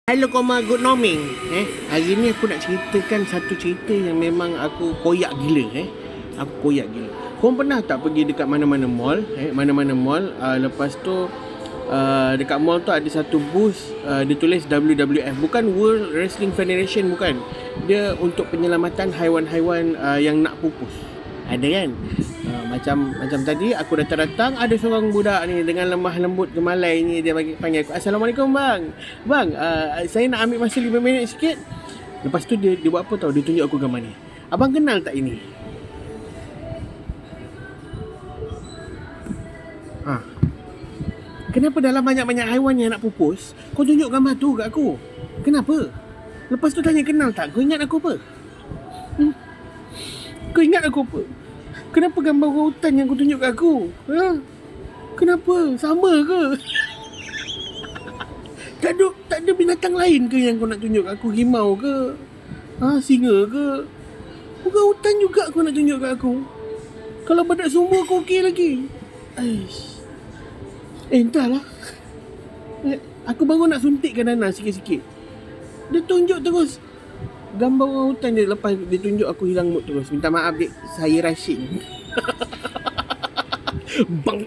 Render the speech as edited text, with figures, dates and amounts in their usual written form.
Hello Koma, good morning. Hari ni aku nak ceritakan satu cerita yang memang aku koyak gila. Aku koyak gila. Korang pernah tak pergi dekat mana-mana mall? Mana-mana mall. Lepas tu dekat mall tu ada satu booth, dia tulis WWF. Bukan World Wrestling Federation, bukan. Dia untuk penyelamatan haiwan-haiwan yang nak pupus. Ada kan? Macam tadi aku datang, ada seorang budak ni dengan lemah lembut gemalai ni, dia panggil aku, "Assalamualaikum bang. Bang, saya nak ambil masa 5 minit sikit." Lepas tu dia buat apa tahu? Dia tunjuk aku gambar ni. "Abang kenal tak ini?" Kenapa dalam banyak-banyak haiwan yang nak pupus, kau tunjuk gambar tu kat aku? Kenapa? Lepas tu tanya kenal tak? Kau ingat aku apa? Kau ingat aku apa? Kenapa gambar orang hutan yang kau tunjuk kat aku? Kenapa? Sama ke? Tak ada binatang lain ke yang kau nak tunjuk kat aku? Rimau ke? Singa ke? Orang hutan juga kau nak tunjuk kat aku? Kalau badak sumur kau okey lagi. Aish. Entahlah. Aku baru nak suntikkan Nana sikit-sikit. Dia tunjuk terus gambar orang hutan dia. Lepas dia tunjuk aku hilang mood terus. Minta maaf dek, saya rushing. Bang.